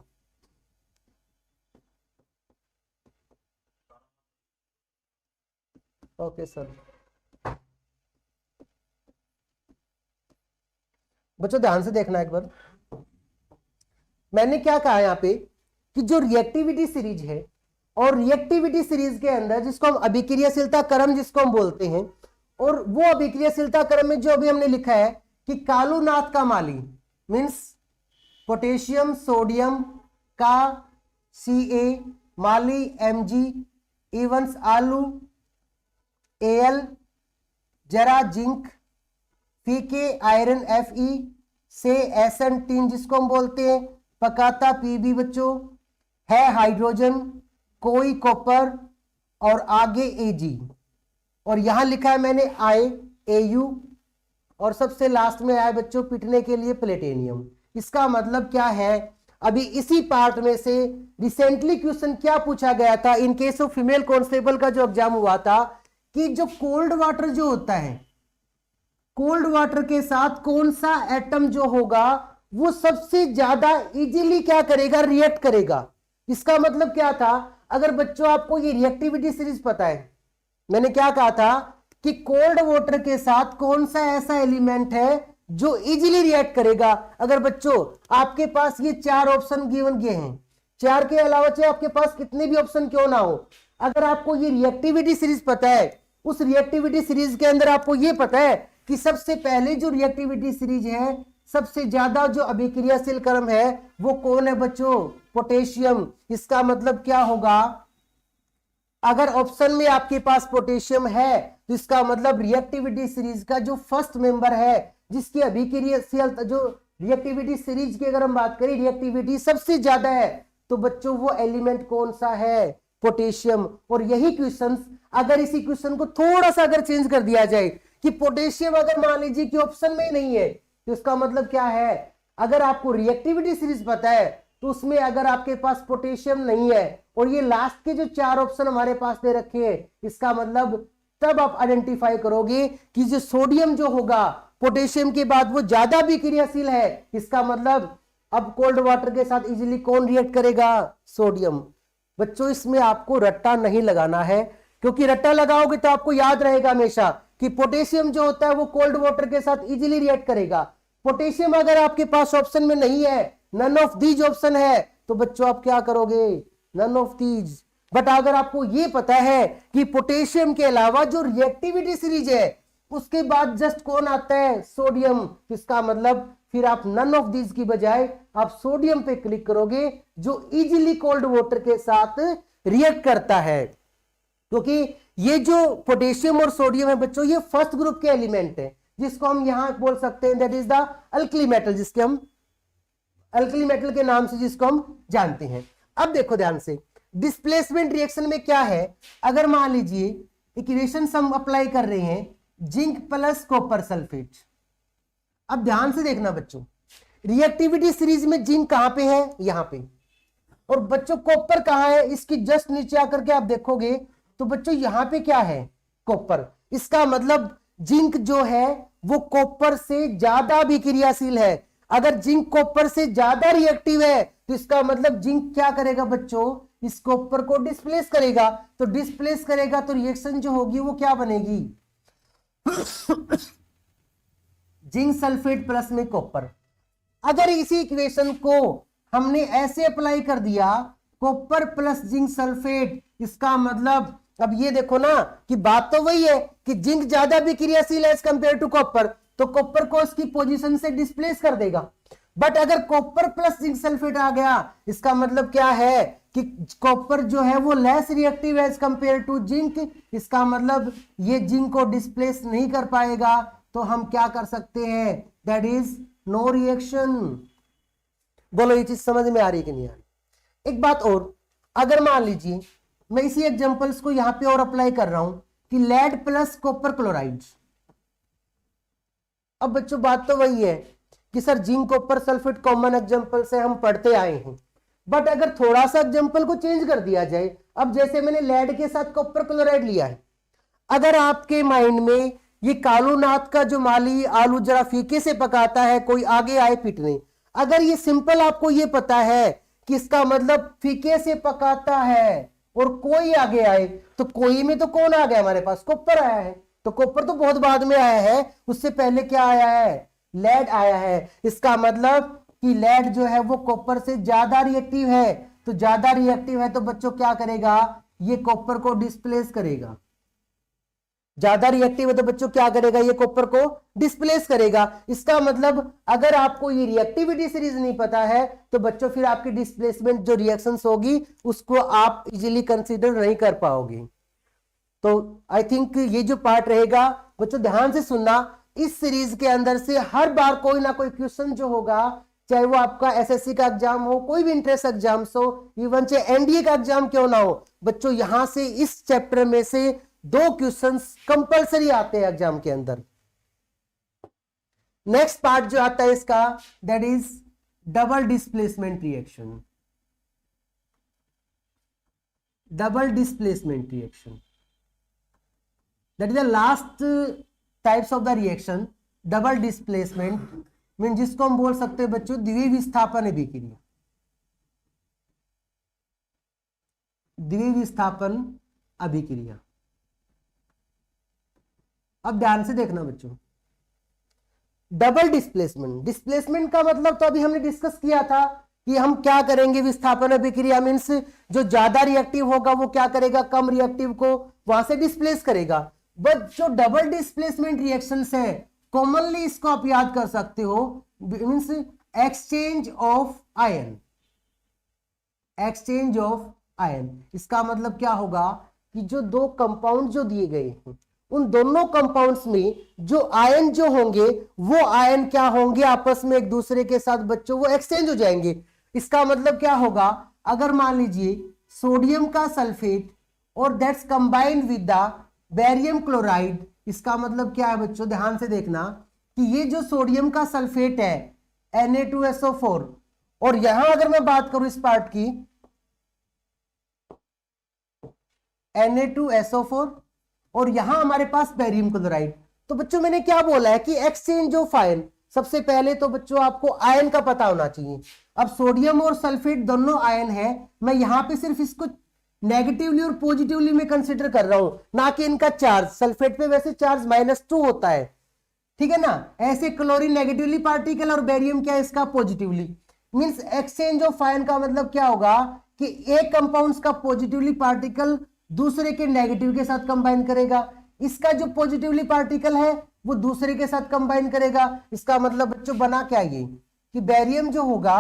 ओके सर। बच्चों ध्यान से देखना एक बार, मैंने क्या कहा यहां पे कि जो रिएक्टिविटी सीरीज है, और रिएक्टिविटी सीरीज के अंदर जिसको हम अभिक्रियाशीलता क्रम जिसको हम बोलते हैं, और वो अभिक्रियाशीलता क्रम में जो अभी हमने लिखा है कि कालूनाथ का माली मीन्स पोटेशियम सोडियम का Ca, माली Mg, इवंस आलू Al, जरा जिंक, फीके आयरन Fe, से SN3 जिसको हम बोलते हैं, पकाता Pb बच्चों है हाइड्रोजन, कोई कॉपर और आगे Ag, और यहां लिखा है मैंने Au, और सबसे लास्ट में आया बच्चों पिटने के लिए प्लेटिनियम। इसका मतलब क्या है, अभी इसी पार्ट में से रिसेंटली क्वेश्चन क्या पूछा गया था इन केस ऑफ फीमेल कांस्टेबल का जो एग्जाम हुआ था, कि जो कोल्ड वाटर जो होता है, कोल्ड वाटर के साथ कौन सा एटम जो होगा वो सबसे ज्यादा इजीली क्या करेगा, रिएक्ट करेगा। इसका मतलब क्या था, अगर बच्चों आपको ये रिएक्टिविटी सीरीज पता है, मैंने क्या कहा था कि कोल्ड वाटर के साथ कौन सा ऐसा एलिमेंट है जो इजीली रिएक्ट करेगा। अगर बच्चों आपके पास ये 4 ऑप्शन गिवन गए हैं, 4 के अलावा चाहे आपके पास कितने भी ऑप्शन क्यों ना हो, अगर आपको ये रिएक्टिविटी सीरीज पता है, उस रिएक्टिविटी सीरीज के अंदर आपको ये पता है कि सबसे पहले जो रिएक्टिविटी सीरीज है, सबसे ज्यादा जो अभिक्रियाशील क्रम है वो कौन है बच्चों, पोटेशियम। इसका मतलब क्या होगा, अगर ऑप्शन में आपके पास पोटेशियम है तो इसका मतलब रिएक्टिविटी सीरीज का जो फर्स्ट मेंबर है, जिसकी अभिक्रियाशील जो रिएक्टिविटी सीरीज की अगर हम बात करें, रिएक्टिविटी सबसे ज्यादा है, तो बच्चों वो एलिमेंट कौन सा है? पोटेशियम। और यही क्वेश्चन, अगर इसी क्वेश्चन को थोड़ा सा अगर चेंज कर दिया जाए कि पोटेशियम अगर मान लीजिए कि ऑप्शन में ही नहीं है, तो इसका मतलब क्या है? अगर आपको रिएक्टिविटी सीरीज पता है तो उसमें अगर आपके पास पोटेशियम नहीं है और ये लास्ट के जो 4 ऑप्शन हमारे पास दे रखे हैं, इसका मतलब तब आप आइडेंटिफाई करोगे कि जो सोडियम जो होगा पोटेशियम के बाद वो ज्यादा विक्रियाशील है। इसका मतलब अब कोल्ड वाटर के साथ इजीली कौन रिएक्ट करेगा? सोडियम। बच्चों इसमें आपको रट्टा नहीं लगाना है, क्योंकि रट्टा लगाओगे तो आपको याद रहेगा हमेशा कि पोटेशियम जो होता है वो कोल्ड वाटर के साथ इजीली रिएक्ट करेगा। पोटेशियम अगर आपके पास ऑप्शन में नहीं है, नन ऑफ दीज ऑप्शन है, तो बच्चों आप क्या करोगे? None of these. बट अगर आपको ये पता है कि पोटेशियम के अलावा जो रिएक्टिविटी सीरीज है उसके बाद जस्ट कौन आता है? सोडियम। तो इसका मतलब फिर आप नन ऑफ दीज की बजाय आप सोडियम पे क्लिक करोगे, जो इजीली कोल्ड वाटर के साथ रिएक्ट करता है। क्योंकि ये जो पोटेशियम और सोडियम है बच्चों, ये फर्स्ट ग्रुप के एलिमेंट है, जिसको हम यहां बोल सकते हैं that is the alkali metal, जिसके हम अल्कली मेटल के नाम से जिसको हम जानते हैं। अब देखो ध्यान से, डिस्प्लेसमेंट रिएक्शन में क्या है? अगर मान लीजिए इक्वेशन हम अप्लाई कर रहे हैं, जिंक प्लस कॉपर सल्फेट। अब ध्यान से देखना बच्चों, रिएक्टिविटी सीरीज में जिंक कहां पे है? यहां पे। और बच्चों कॉपर कहां है? इसकी जस्ट नीचे आकर के आप देखोगे तो बच्चों यहां पे क्या है? कॉपर। इसका मतलब जिंक जो है वो कॉपर से ज्यादा विक्रियाशील है। अगर जिंक कॉपर से ज्यादा रिएक्टिव है तो इसका मतलब जिंक क्या करेगा बच्चों? इस कॉपर को डिस्प्लेस करेगा। तो डिस्प्लेस करेगा तो रिएक्शन जो होगी वो क्या बनेगी? जिंक सल्फेट प्लस में कॉपर। अगर इसी इक्वेशन को हमने ऐसे अप्लाई कर दिया, कॉपर प्लस जिंक सल्फेट, इसका मतलब अब ये देखो ना कि बात तो वही है कि जिंक ज्यादा विक्रियाशील है एज कंपेयर टू कॉपर, तो कॉपर को इसकी पोजीशन से डिस्प्लेस कर देगा। बट अगर कॉपर प्लस जिंक सल्फेट आ गया, इसका मतलब क्या है कि कॉपर जो है वो लेस रिएक्टिव है एज कंपेयर टू जिंक। इसका मतलब ये जिंक को डिस्प्लेस नहीं कर पाएगा, तो हम क्या कर सकते हैं? That is no reaction. बोलो ये चीज समझ में आ रही कि नहीं आ रही? एक बात और, अगर मान लीजिए मैं इसी एग्जांपल्स को यहां पे और अप्लाई कर रहा हूं कि लेड प्लस कॉपर क्लोराइड। अब बच्चों बात तो वही है कि sir zinc copper sulphate common example से हम पढ़ते आए हैं, बट अगर थोड़ा सा एग्जांपल को चेंज कर दिया जाए, अब जैसे मैंने लेड के साथ कॉपर क्लोराइड लिया है, अगर आपके माइंड में ये कालूनाथ का जो माली आलू जरा फीके से पकाता है, कोई आगे आए पीटने, अगर ये सिंपल आपको ये पता है कि इसका मतलब फीके से पकाता है और कोई आगे आए, तो कोई में तो कौन आ गया? हमारे पास कॉपर आया है। तो कॉपर तो बहुत बाद में आया है, उससे पहले क्या आया है? लेड आया है। इसका मतलब कि लेड जो है वो कॉपर से ज्यादा रिएक्टिव है। तो ज्यादा रिएक्टिव है तो बच्चों क्या करेगा? ये कॉपर को डिस्प्लेस करेगा। ज्यादा रिएक्टिव है तो बच्चों क्या करेगा? ये कॉपर को डिस्प्लेस करेगा। इसका मतलब अगर आपको ये रिएक्टिविटी सीरीज नहीं पता है तो बच्चों फिर आपकी डिस्प्लेसमेंट जो रिएक्शंस होगी उसको आप इजीली कंसीडर नहीं कर पाओगे। तो आई थिंक ये जो पार्ट रहेगा बच्चों ध्यान से सुनना, इस सीरीज के अंदर से हर बार कोई ना कोई क्वेश्चन जो होगा, चाहे वो आपका एसएससी का एग्जाम हो, कोई भी इंट्रेंस एग्जाम हो, इवन चाहे एनडीए का एग्जाम क्यों ना हो, बच्चों यहां से इस चैप्टर में से 2 क्वेश्चंस कंपलसरी आते हैं एग्जाम के अंदर। नेक्स्ट पार्ट जो आता है इसका, that is double displacement reaction. Double displacement reaction, that is the last types of the reaction. Double displacement mean जिसको हम बोल सकते हैं बच्चों द्विविस्थापन अभिक्रिया। द्विविस्थापन अभिक्रिया। अब ध्यान से देखना बच्चों, डबल डिस्प्लेसमेंट, डिस्प्लेसमेंट का मतलब तो अभी हमने डिस्कस किया था कि हम क्या करेंगे? विस्थापन अभिक्रिया मीन्स जो ज्यादा रिएक्टिव होगा वो क्या करेगा? कम रिएक्टिव को वहां से डिस्प्लेस करेगा। बट जो डबल डिस्प्लेसमेंट रिएक्शंस है, कॉमनली इसको आप याद कर सकते हो, means exchange of ion. Exchange of ion, इसका मतलब क्या होगा कि जो दो कंपाउंड जो दिए गए हैं उन दोनों कंपाउंड्स में जो आयन जो होंगे वो आयन क्या होंगे, आपस में एक दूसरे के साथ बच्चों वो एक्सचेंज हो जाएंगे। इसका मतलब क्या होगा, अगर मान लीजिए सोडियम का सल्फेट और that's combined with the barium chloride, इसका मतलब क्या है बच्चों, ध्यान से देखना कि ये जो सोडियम का सल्फेट है Na2SO4, और यहां अगर मैं बात करूं इस पार्ट की Na2SO4 और यहां हमारे पास बेरियम क्लोराइड, तो बच्चों मैंने क्या बोला है कि एक्सचेंज ऑफ आयन, सबसे पहले तो बच्चों आपको आयन का पता होना चाहिए। अब सोडियम और सल्फेट दोनों आयन है, मैं यहां पे सिर्फ इसको नेगेटिवली और पॉजिटिवली में कंसीडर कर रहा हूं, ना कि इनका चार्ज। सल्फेट पे वैसे चार्ज -2 होता है, ठीक है ना, ऐसे क्लोरीन नेगेटिवली पार्टिकल और बेरियम क्या है इसका positively. Means exchange of ion का मतलब क्या होगा कि एक कंपाउंड्स का पॉजिटिवली पार्टिकल दूसरे के नेगेटिव के साथ कंबाइन करेगा, इसका जो पॉजिटिवली पार्टिकल है वो दूसरे के साथ कंबाइन करेगा। इसका मतलब बच्चों बना क्या ये कि बैरियम जो होगा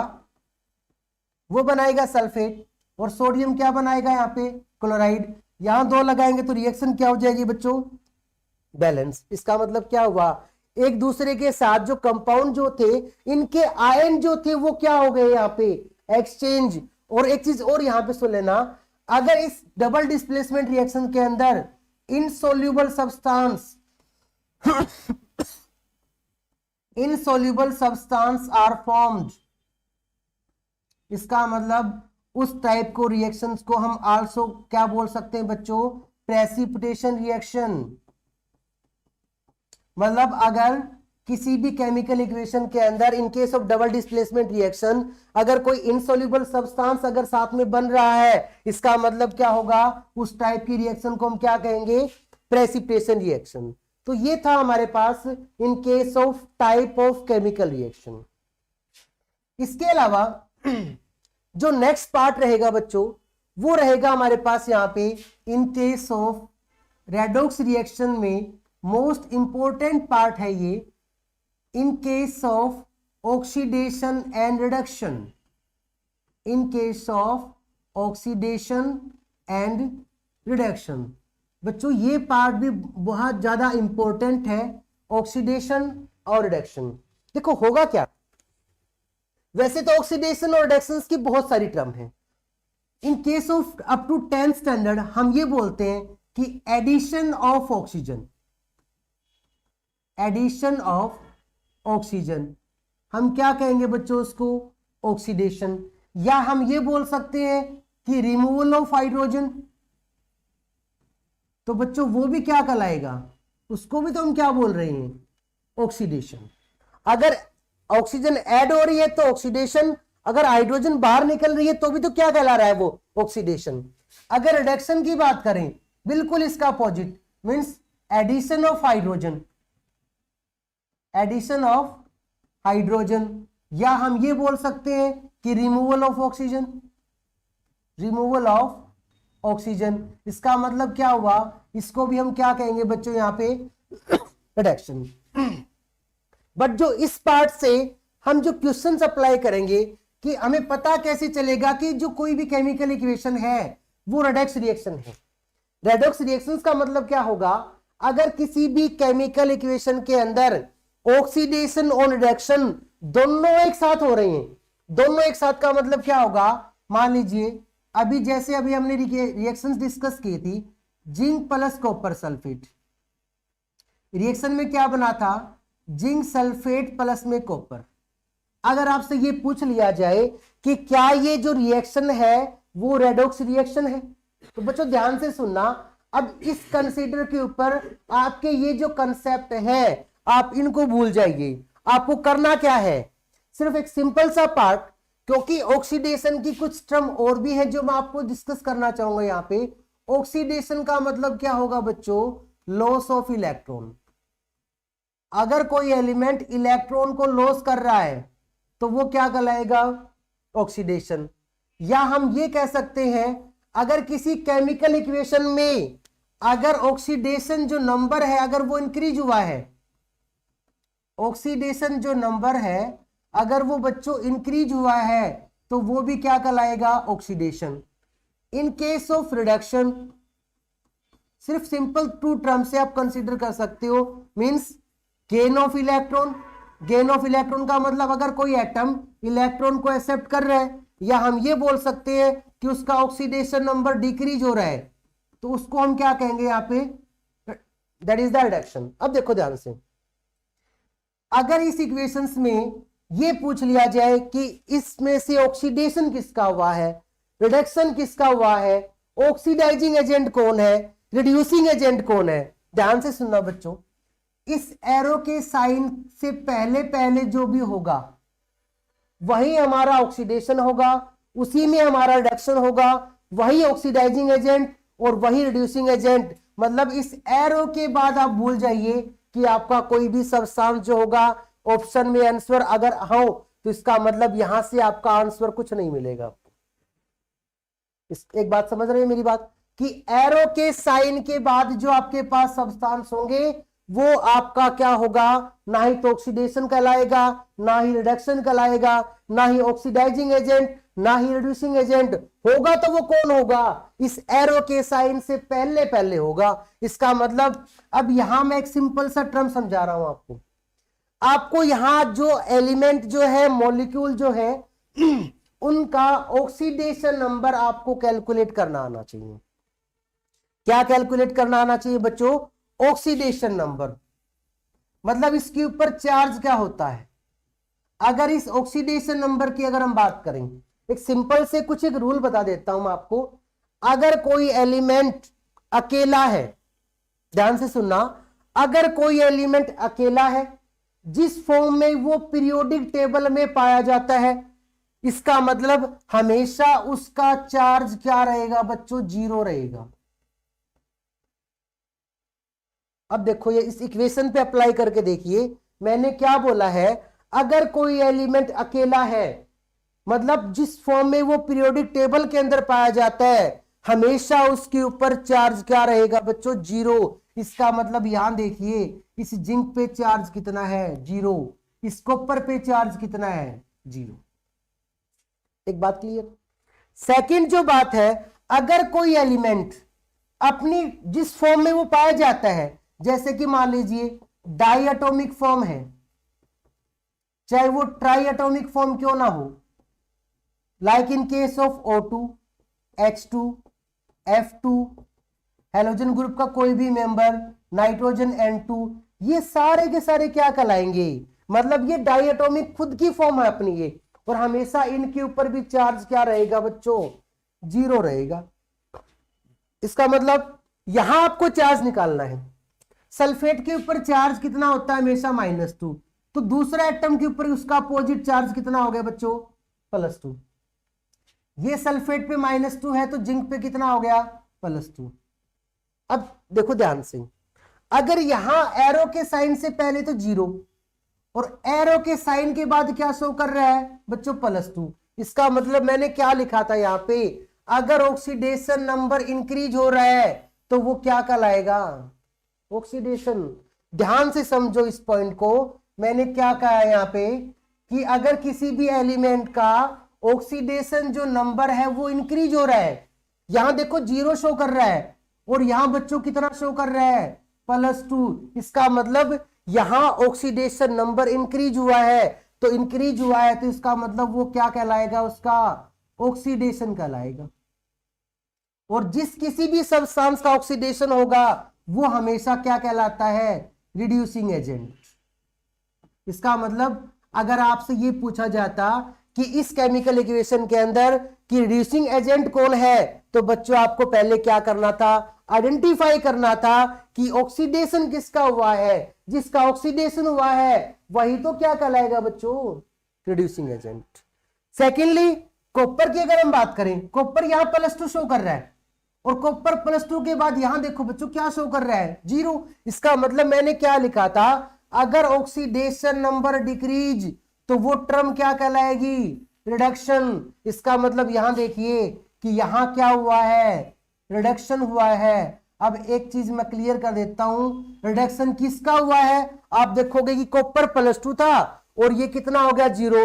वो बनाएगा सल्फेट और सोडियम क्या बनाएगा यहाँ पे क्लोराइड। यहां दो लगाएंगे तो रिएक्शन क्या हो जाएगी बच्चों, बैलेंस। इसका मतलब क्या हुआ, एक दूसरे के साथ जो कंपाउंड जो थे इनके आयन जो थे वो क्या हो गए यहाँ पे एक्सचेंज। और एक चीज और यहां पे सुन लेना, अगर इस डबल डिस्प्लेसमेंट रिएक्शन के अंदर insoluble substance insoluble substance are formed, इसका मतलब उस टाइप को रिएक्शंस को हम आल्सो क्या बोल सकते हैं बच्चों, प्रेसिपिटेशन रिएक्शन। मतलब अगर किसी भी केमिकल इक्वेशन के अंदर इन case of double displacement reaction अगर कोई इनसोल्यूबल सब्सटेंस अगर साथ में बन रहा है, इसका मतलब क्या होगा, उस टाइप की रिएक्शन को हम क्या कहेंगे, प्रेसिपिटेशन रिएक्शन। तो ये था हमारे पास in case of type of chemical reaction. इसके अलावा जो नेक्स्ट पार्ट रहेगा बच्चों वो रहेगा हमारे पास यहाँ पे इन केस ऑफ रेडॉक्स रिएक्शन में मोस्ट इंपॉर्टेंट पार्ट है ये, इन case of oxidation and reduction. In case of oxidation and reduction बच्चों ये पार्ट भी बहुत ज्यादा इंपॉर्टेंट है, ऑक्सीडेशन और रिडक्शन। देखो होगा क्या, वैसे तो ऑक्सीडेशन और रिडक्शन की बहुत सारी टर्म है। In case of up to 10th standard हम ये बोलते हैं कि addition of oxygen, addition of oxygen हम क्या कहेंगे बच्चों उसको, ऑक्सीडेशन। या हम ये बोल सकते हैं कि रिमूवल ऑफ हाइड्रोजन, तो बच्चों वो भी क्या कहलाएगा, उसको भी तो हम क्या बोल रहे हैं, ऑक्सीडेशन। अगर ऑक्सीजन ऐड हो रही है तो ऑक्सीडेशन, अगर हाइड्रोजन बाहर निकल रही है तो भी तो क्या कहला रहा है वो, ऑक्सीडेशन। अगर रिडक्शन की बात करें बिल्कुल इसका opposite, means addition of hydrogen, addition of hydrogen. या हम ये बोल सकते हैं कि removal of oxygen, removal of oxygen. इसका मतलब क्या हुआ, इसको भी हम क्या कहेंगे बच्चों यहाँ पे, रिडक्शन। बट जो इस पार्ट से हम जो क्वेश्चंस अप्लाई करेंगे कि हमें पता कैसे चलेगा कि जो कोई भी केमिकल इक्वेशन है वो रेडॉक्स रिएक्शन है। रेडॉक्स रिएक्शंस का मतलब क्या होगा, अगर किसी भी केमिकल इक्वेशन के अंदर ऑक्सीडेशन और रिडक्शन दोनों एक साथ हो रहे हैं, दोनों एक साथ का मतलब क्या होगा, मान लीजिए अभी जैसे अभी हमने रिएक्शंस डिस्कस की थी, zinc plus copper sulphate, reaction में क्या बना था, जिंक सल्फेट प्लस में कॉपर। अगर आपसे ये पूछ लिया जाए कि क्या ये जो रिएक्शन है वो रेडॉक्स रिएक्शन है, तो बच्चों ध्यान से सुनना। अब इस कंसीडर के ऊपर आपके ये जो कंसेप्ट है आप इनको भूल जाइए। आपको करना क्या है, सिर्फ एक सिंपल सा पार्ट, क्योंकि ऑक्सीडेशन की कुछ टर्म और भी है जो मैं आपको डिस्कस करना चाहूंगा यहाँ पे। ऑक्सीडेशन का मतलब क्या होगा बच्चों, लॉस ऑफ इलेक्ट्रॉन। अगर कोई एलिमेंट इलेक्ट्रॉन को लॉस कर रहा है तो वो क्या कहलाएगा, ऑक्सीडेशन। या हम ये कह सकते हैं अगर किसी केमिकल इक्वेशन में अगर ऑक्सीडेशन जो नंबर है अगर वो इंक्रीज हुआ है, ऑक्सीडेशन जो नंबर है अगर वो बच्चों इंक्रीज हुआ है तो वो भी क्या कहलाएगा, oxidation. In case of reduction, सिर्फ सिंपल टू टर्म से आप कंसीडर कर सकते हो, means gain of electron. Gain of electron का मतलब अगर कोई एटम इलेक्ट्रॉन को एक्सेप्ट कर रहा है, या हम ये बोल सकते हैं कि उसका ऑक्सीडेशन नंबर डिक्रीज हो रहा है, तो उसको हम क्या कहेंगे यहाँ पे, दैट इज द रिडक्शन। अब देखो ध्यान से, अगर इस इक्वेशंस में ये पूछ लिया जाए कि इसमें से ऑक्सीडेशन किसका हुआ है, रिडक्शन किसका हुआ है, ऑक्सीडाइजिंग एजेंट कौन है, रिड्यूसिंग एजेंट कौन है, ध्यान से सुनना बच्चों, इस एरो के साइन से पहले पहले जो भी होगा वही हमारा ऑक्सीडेशन होगा, उसी में हमारा रिडक्शन होगा, वही ऑक्सीडाइजिंग एजेंट और वही रिड्यूसिंग एजेंट। मतलब इस एरो के बाद आप भूल जाइए कि आपका कोई भी सब्सटेंस जो होगा ऑप्शन में आंसर अगर हो तो इसका मतलब यहां से आपका आंसर कुछ नहीं मिलेगा आपको। एक बात समझ रहे हैं मेरी बात, कि एरो के साइन के बाद जो आपके पास सब्सटेंस होंगे वो आपका क्या होगा, ना ही तो ऑक्सीडेशन कहलाएगा, ना ही रिडक्शन कहलाएगा, ना ही ऑक्सीडाइजिंग एजेंट, ना ही रिड्यूसिंग एजेंट होगा। तो वो कौन होगा, इस एरो के साइन से पहले पहले होगा। इसका मतलब अब यहां मैं एक सिंपल सा टर्म समझा रहा हूं आपको। आपको यहां जो एलिमेंट जो है, मॉलिक्यूल जो है, उनका ऑक्सीडेशन नंबर आपको कैलकुलेट करना आना चाहिए। क्या कैलकुलेट करना आना चाहिए बच्चों, ऑक्सीडेशन नंबर। मतलब इसके ऊपर चार्ज क्या होता है। अगर इस ऑक्सीडेशन नंबर की अगर हम बात करें, एक सिंपल से कुछ एक रूल बता देता हूं मैं आपको। अगर कोई एलिमेंट अकेला है, ध्यान से सुनना, अगर कोई एलिमेंट अकेला है जिस फॉर्म में वो पीरियोडिक टेबल में पाया जाता है, इसका मतलब हमेशा उसका चार्ज क्या रहेगा बच्चों, जीरो रहेगा। अब देखो ये इस इक्वेशन पे अप्लाई करके देखिए, मैंने क्या बोला है, अगर कोई एलिमेंट अकेला है, मतलब जिस फॉर्म में वो पीरियोडिक टेबल के अंदर पाया जाता है, हमेशा उसके ऊपर चार्ज क्या रहेगा बच्चों, जीरो। इसका मतलब यहां देखिए, इस जिंक पे चार्ज कितना है, जीरो। इस कॉपर पे चार्ज कितना है, जीरो। एक बात क्लियर। सेकंड जो बात है, अगर कोई एलिमेंट अपनी जिस फॉर्म में वो पाया जाता है, जैसे कि मान लीजिए डाई एटॉमिक फॉर्म है, चाहे वो ट्राई एटॉमिक फॉर्म क्यों ना हो, like in case of O2, H2, F2, halogen group का कोई भी मेंबर, नाइट्रोजन N2, ये सारे के सारे क्या कहलाएंगे, मतलब ये डाई एटॉमिक खुद की फॉर्म है अपनी ये, और हमेशा इनके ऊपर भी चार्ज क्या रहेगा बच्चों, जीरो रहेगा। इसका मतलब यहां आपको चार्ज निकालना है। सल्फेट के ऊपर चार्ज कितना होता है, हमेशा -2, तो दूसरा एटम के ऊपर उसका अपोजिट चार्ज कितना हो गया बच्चों, +2। ये सल्फेट पे -2 है तो जिंक पे कितना हो गया, +2। अब देखो ध्यान से, अगर यहां एरो के साइन से पहले तो जीरो और एरो के साइन के बाद क्या शो कर रहा है बच्चों, +2, इसका मतलब मैंने क्या लिखा था यहां पे, अगर ऑक्सीडेशन नंबर इंक्रीज हो रहा है तो वो क्या कहलाएगा, ऑक्सीडेशन। ध्यान से समझो इस पॉइंट को, मैंने क्या कहा है यहां पे, कि अगर किसी भी एलिमेंट का ऑक्सीडेशन जो नंबर है वो इंक्रीज हो रहा है, यहां देखो जीरो शो कर रहा है और यहां बच्चों कितना शो कर रहा है, +2, इसका मतलब यहां ऑक्सीडेशन नंबर इंक्रीज हुआ है, तो इंक्रीज हुआ है तो इसका मतलब वो क्या कहलाएगा, उसका ऑक्सीडेशन कहलाएगा। और जिस किसी भी सब्सटेंस का ऑक्सीडेशन होगा वो हमेशा क्या कहलाता है, रिड्यूसिंग एजेंट। इसका मतलब अगर आपसे ये पूछा जाता कि इस केमिकल इक्वेशन के अंदर कि रिड्यूसिंग एजेंट कौन है, तो बच्चों आपको पहले क्या करना था, आइडेंटिफाई करना था कि ऑक्सीडेशन किसका हुआ है, जिसका ऑक्सीडेशन हुआ है वही तो क्या कहलाएगा बच्चों, रिड्यूसिंग एजेंट। सेकेंडली कॉपर की अगर हम बात करें, कॉपर यहां +2 शो कर रहा है और कॉपर +2 के बाद यहां देखो बच्चों क्या शो कर रहा है, जीरो। इसका मतलब मैंने क्या लिखा था, अगर ऑक्सीडेशन नंबर डिक्रीज तो वो टर्म क्या कहलाएगी, रिडक्शन। इसका मतलब यहां देखिए कि यहां क्या हुआ है, रिडक्शन हुआ है। अब एक चीज मैं क्लियर कर देता हूं, रिडक्शन किसका हुआ है, आप देखोगे कि कॉपर +2 था और ये कितना हो गया, जीरो।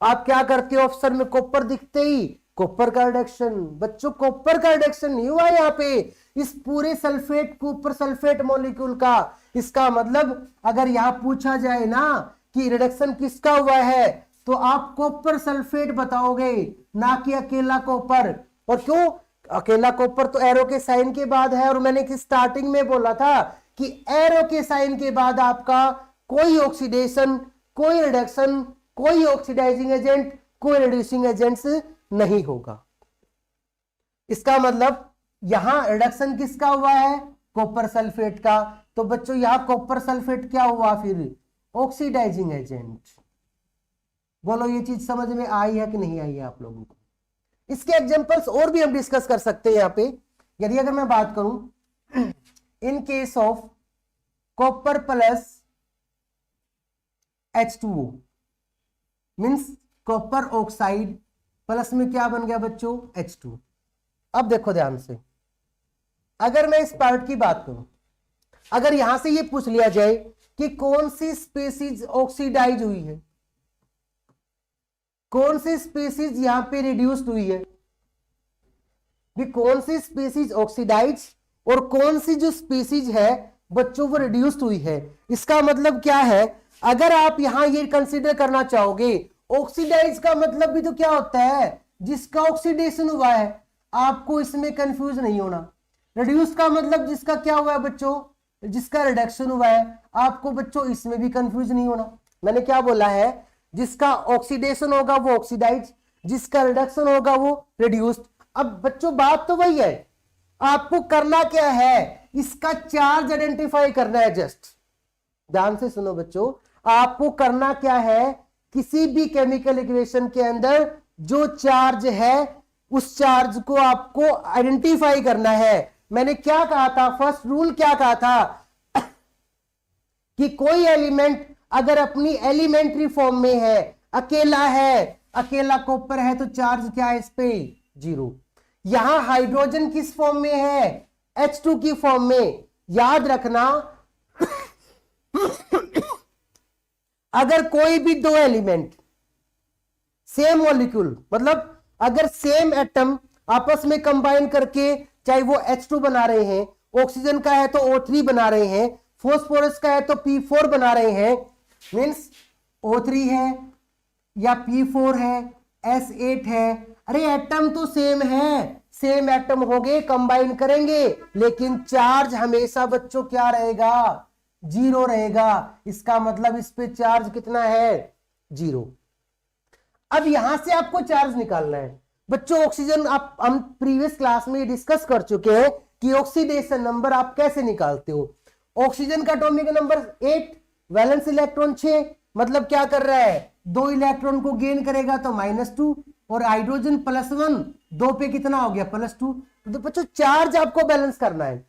आप क्या करते हो, ऑप्शन में कॉपर दिखते ही कॉपर का रिडक्शन। बच्चों कॉपर का रिडक्शन नहीं हुआ यहाँ पे, इस पूरे सल्फेट कॉपर सल्फेट मॉलिक्यूल का। इसका मतलब अगर यहां पूछा जाए ना कि रिडक्शन किसका हुआ है, तो आप कॉपर सल्फेट बताओगे, ना कि अकेला कॉपर। और क्यों अकेला कॉपर? तो एरो के साइन के बाद है, और मैंने स्टार्टिंग में बोला था कि एरो के साइन के बाद आपका कोई ऑक्सीडेशन, कोई रिडक्शन, कोई ऑक्सीडाइजिंग एजेंट, कोई रिड्यूसिंग एजेंट्स नहीं होगा। इसका मतलब यहां रिडक्शन किसका हुआ है? कॉपर सल्फेट का। तो बच्चों यहां कॉपर सल्फेट क्या हुआ फिर? Oxidising agent. बोलो ये चीज समझ में आई है कि नहीं आई है आप लोगों को? इसके एग्जांपल्स और भी हम डिस्कस कर सकते हैं यहां पे। यदि अगर मैं बात करूं in case of copper plus H2O means copper oxide plus में क्या बन गया बच्चों? H2। अब देखो ध्यान से, अगर मैं इस पार्ट की बात करूं, अगर यहां से ये पूछ लिया जाए कि कौन सी स्पीसीज ऑक्सीडाइज हुई है, कौन सी स्पीसीज यहां पे रिड्यूस्ड हुई है, भी कौन सी स्पीसीज ऑक्सीडाइज और कौन सी जो स्पीसीज है बच्चों वो रिड्यूस्ड हुई है। इसका मतलब क्या है? अगर आप यहां ये कंसीडर करना चाहोगे, ऑक्सीडाइज का मतलब भी तो क्या होता है? जिसका ऑक्सीडेशन हुआ है। आपको इसमें कंफ्यूज नहीं होना। रिड्यूस का मतलब जिसका क्या हुआ है बच्चों? जिसका रिडक्शन हुआ है। आपको बच्चों इसमें भी कंफ्यूज नहीं होना। मैंने क्या बोला है? जिसका ऑक्सीडेशन होगा वो ऑक्सीडाइज, जिसका रिडक्शन होगा वो रिड्यूस्ड। अब बच्चों बात तो वही है, आपको करना क्या है? इसका चार्ज आइडेंटिफाई करना है। जस्ट ध्यान से सुनो बच्चों, आपको करना क्या है? किसी भी केमिकल इक्वेशन के अंदर जो चार्ज है उस चार्ज को आपको आइडेंटिफाई करना है। मैंने क्या कहा था? फर्स्ट रूल क्या कहा था? कि कोई एलिमेंट अगर अपनी एलिमेंट्री फॉर्म में है, अकेला है, अकेला कॉपर है, तो चार्ज क्या है इस पे? 0। यहां हाइड्रोजन किस फॉर्म में है? H2 की फॉर्म में। याद रखना अगर कोई भी दो एलिमेंट सेम मॉलिक्यूल, मतलब अगर सेम एटम आपस में कंबाइन करके चाहे वो H2 बना रहे हैं, ऑक्सीजन का है तो O3 बना रहे हैं, फॉस्फोरस का है तो P4 बना रहे हैं, मींस O3 है या P4 है, S8 है, अरे एटम तो सेम है, सेम एटम हो गए, कंबाइन करेंगे, लेकिन चार्ज हमेशा बच्चों क्या रहेगा? 0 रहेगा। इसका मतलब इस पे चार्ज कितना है? 0। अब यहां से आपको चार्ज निकालना है बच्चों। ऑक्सीजन आप हम प्रीवियस क्लास में डिस्कस कर चुके हैं कि ऑक्सीडेशन नंबर आप कैसे निकालते हो। ऑक्सीजन का एटॉमिक नंबर 8, वैलेंस इलेक्ट्रॉन 6, मतलब क्या कर रहा है? 2 इलेक्ट्रॉन को गेन करेगा तो -2, और हाइड्रोजन +1, 2 पे कितना हो गया? +2। तो बच्चों चार्ज आपको बैलेंस करना है।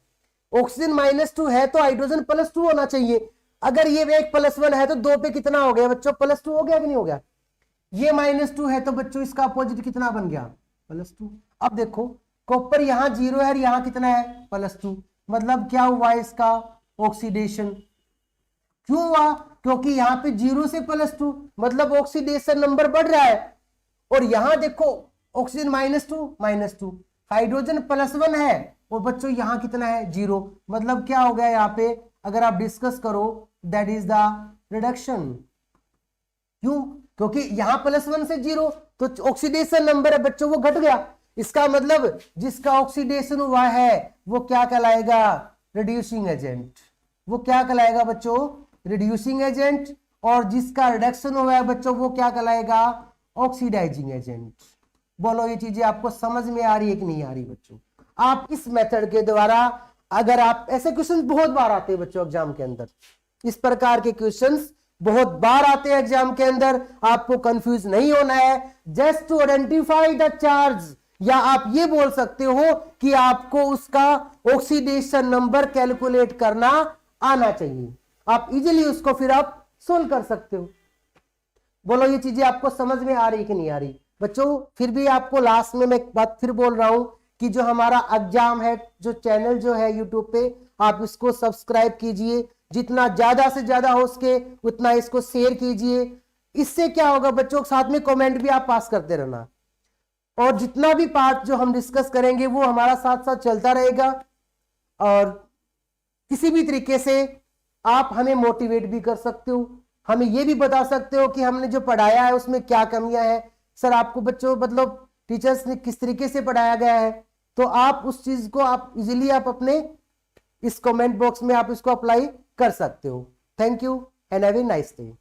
ऑक्सीजन -2 है तो हाइड्रोजन +2 होना चाहिए। अगर ये एक +1 है तो 2 पे कितना हो गया बच्चों? +2 हो गया कि नहीं हो गया? ये -2 है तो बच्चों इसका अपोजिट कितना बन गया? +2। अब देखो कॉपर यहां 0 है और यहां कितना है? +2। मतलब क्या हुआ इसका? ऑक्सीडेशन। क्यों हुआ? क्योंकि यहां पे 0 से +2 मतलब ऑक्सीडेशन नंबर बढ़ रहा है। और यहां देखो ऑक्सीजन -2, हाइड्रोजन +1 है, और बच्चों यहां कितना है? 0। मतलब क्या हो गया यहां पे? अगर आप डिस्कस करो दैट इज द रिडक्शन। क्यों? क्योंकि यहां +1 से 0 तो ऑक्सीडेशन नंबर है बच्चों वो घट गया। इसका मतलब जिसका ऑक्सीडेशन हुआ है वो क्या कहलाएगा? Reducing agent. वो क्या कहलाएगा बच्चों? Reducing agent. और जिसका रिडक्शन हुआ है बच्चों वो क्या कहलाएगा? Oxidising agent. बोलो ये चीजें आपको समझ में आ रही है कि नहीं आ रही बच्चों? आप इस मेथड के द्वारा, अगर आप ऐसे क्वेश्चन बहुत बार आते हैं बच्चों एग्जाम के अंदर, इस प्रकार के क्वेश्चंस बहुत बार आते हैं एग्जाम के अंदर, आपको कंफ्यूज नहीं होना है। Just to identify the charge, या आप ये बोल सकते हो कि आपको उसका ऑक्सीडेशन नंबर कैलकुलेट करना आना चाहिए। आप इजीली उसको फिर आप सोल्व कर सकते हो। बोलो ये चीजें आपको समझ में आ रही कि नहीं आ रही बच्चों? फिर भी आपको लास्ट में मैं एक बात फिर बोल रहा हूं कि जो हमारा एग्जाम है, जो चैनल जो है यूट्यूब पे, आप इसको सब्सक्राइब कीजिए, जितना ज्यादा से ज्यादा हो सके उतना इसको शेयर कीजिए। इससे क्या होगा बच्चों? साथ में कमेंट भी आप पास करते रहना। और जितना भी पार्ट जो हम डिस्कस करेंगे वो हमारा साथ साथ चलता रहेगा, और किसी भी तरीके से आप हमें मोटिवेट भी कर सकते हो, हमें ये भी बता सकते हो कि हमने जो पढ़ाया है उसमें क्या कमियां हैं, सर आपको बच्चों मतलब टीचर्स ने किस तरीके से पढ़ाया गया है। तो आप उस चीज को आप इजीली आप अपने इस कमेंट बॉक्स में आप इसको अप्लाई कर सकते हो। Thank you and have a nice day.